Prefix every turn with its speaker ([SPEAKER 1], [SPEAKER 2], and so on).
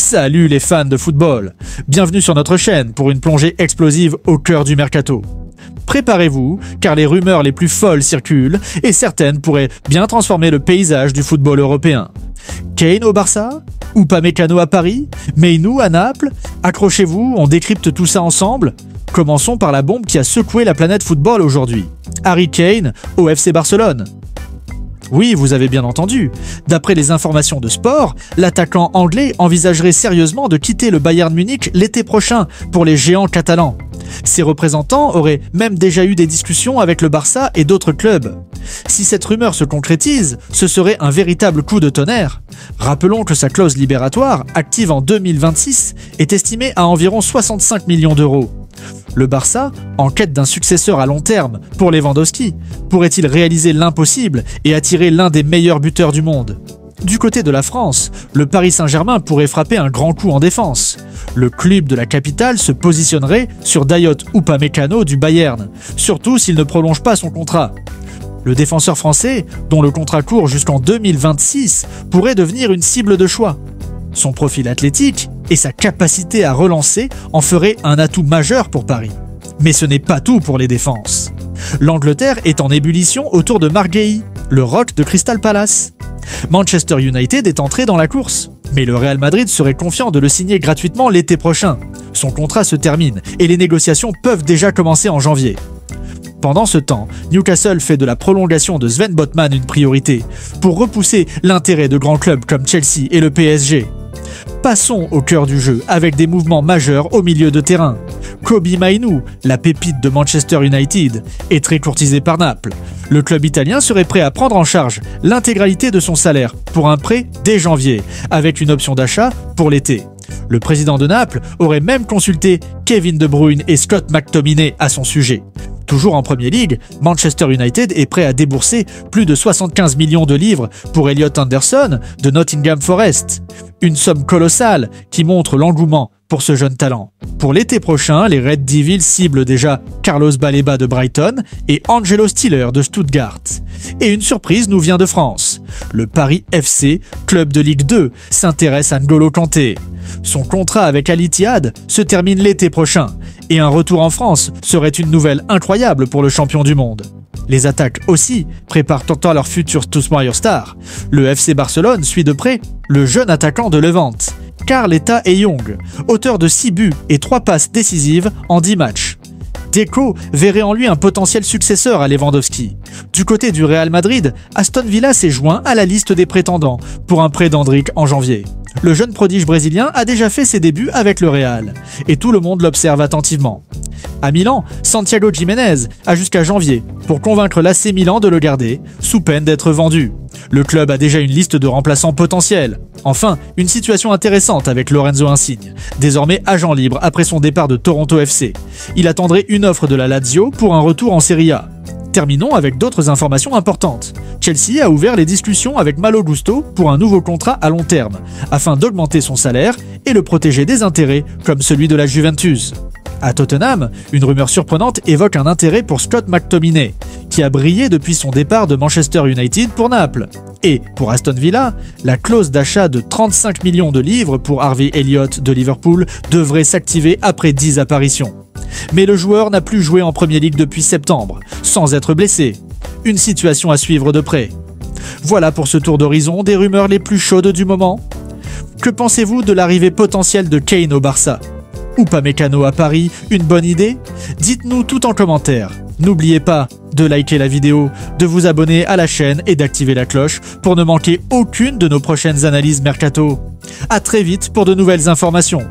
[SPEAKER 1] Salut les fans de football! Bienvenue sur notre chaîne pour une plongée explosive au cœur du mercato. Préparez-vous, car les rumeurs les plus folles circulent et certaines pourraient bien transformer le paysage du football européen. Kane au Barça? Upamecano à Paris? Mainoo à Naples? Accrochez-vous, on décrypte tout ça ensemble? Commençons par la bombe qui a secoué la planète football aujourd'hui. Harry Kane au FC Barcelone. Oui, vous avez bien entendu. D'après les informations de Sport, l'attaquant anglais envisagerait sérieusement de quitter le Bayern Munich l'été prochain pour les géants catalans. Ses représentants auraient même déjà eu des discussions avec le Barça et d'autres clubs. Si cette rumeur se concrétise, ce serait un véritable coup de tonnerre. Rappelons que sa clause libératoire, active en 2026, est estimée à environ 65 millions d'euros. Le Barça, en quête d'un successeur à long terme pour Lewandowski, pourrait-il réaliser l'impossible et attirer l'un des meilleurs buteurs du monde? Du côté de la France, le Paris Saint-Germain pourrait frapper un grand coup en défense. Le club de la capitale se positionnerait sur Dayot Upamecano du Bayern, surtout s'il ne prolonge pas son contrat. Le défenseur français, dont le contrat court jusqu'en 2026, pourrait devenir une cible de choix. Son profil athlétique et sa capacité à relancer en feraient un atout majeur pour Paris. Mais ce n'est pas tout pour les défenses. L'Angleterre est en ébullition autour de Marc Guéhi, le rock de Crystal Palace. Manchester United est entré dans la course, mais le Real Madrid serait confiant de le signer gratuitement l'été prochain. Son contrat se termine et les négociations peuvent déjà commencer en janvier. Pendant ce temps, Newcastle fait de la prolongation de Sven Botman une priorité, pour repousser l'intérêt de grands clubs comme Chelsea et le PSG. Passons au cœur du jeu avec des mouvements majeurs au milieu de terrain. Kobbie Mainoo, la pépite de Manchester United, est très courtisé par Naples. Le club italien serait prêt à prendre en charge l'intégralité de son salaire pour un prêt dès janvier, avec une option d'achat pour l'été. Le président de Naples aurait même consulté Kevin De Bruyne et Scott McTominay à son sujet. Toujours en Premier League, Manchester United est prêt à débourser plus de 75 millions de livres pour Elliot Anderson de Nottingham Forest. Une somme colossale qui montre l'engouement pour ce jeune talent. Pour l'été prochain, les Red Devils ciblent déjà Carlos Baleba de Brighton et Angelo Stiller de Stuttgart. Et une surprise nous vient de France. Le Paris FC, club de Ligue 2, s'intéresse à N'Golo Kanté. Son contrat avec Al Ittihad se termine l'été prochain et un retour en France serait une nouvelle incroyable pour le champion du monde. Les attaques aussi préparent pourtant leur futur Toussaint Star. Le FC Barcelone suit de près le jeune attaquant de Levante, Carleta Young, auteur de 6 buts et 3 passes décisives en 10 matchs. Deco verrait en lui un potentiel successeur à Lewandowski. Du côté du Real Madrid, Aston Villa s'est joint à la liste des prétendants pour un prêt d'Endrick en janvier. Le jeune prodige brésilien a déjà fait ses débuts avec le Real, et tout le monde l'observe attentivement. À Milan, Santiago Giménez a jusqu'à janvier pour convaincre l'AC Milan de le garder, sous peine d'être vendu. Le club a déjà une liste de remplaçants potentiels. Enfin, une situation intéressante avec Lorenzo Insigne, désormais agent libre après son départ de Toronto FC. Il attendrait une offre de la Lazio pour un retour en Serie A. Terminons avec d'autres informations importantes. Chelsea a ouvert les discussions avec Malo Gusto pour un nouveau contrat à long terme, afin d'augmenter son salaire et le protéger des intérêts comme celui de la Juventus. À Tottenham, une rumeur surprenante évoque un intérêt pour Scott McTominay, qui a brillé depuis son départ de Manchester United pour Naples. Et pour Aston Villa, la clause d'achat de 35 millions de livres pour Harvey Elliott de Liverpool devrait s'activer après 10 apparitions. Mais le joueur n'a plus joué en Premier League depuis septembre, sans être blessé. Une situation à suivre de près. Voilà pour ce tour d'horizon des rumeurs les plus chaudes du moment. Que pensez-vous de l'arrivée potentielle de Kane au Barça? Upamecano à Paris, une bonne idée? Dites-nous tout en commentaire. N'oubliez pas de liker la vidéo, de vous abonner à la chaîne et d'activer la cloche pour ne manquer aucune de nos prochaines analyses mercato. À très vite pour de nouvelles informations.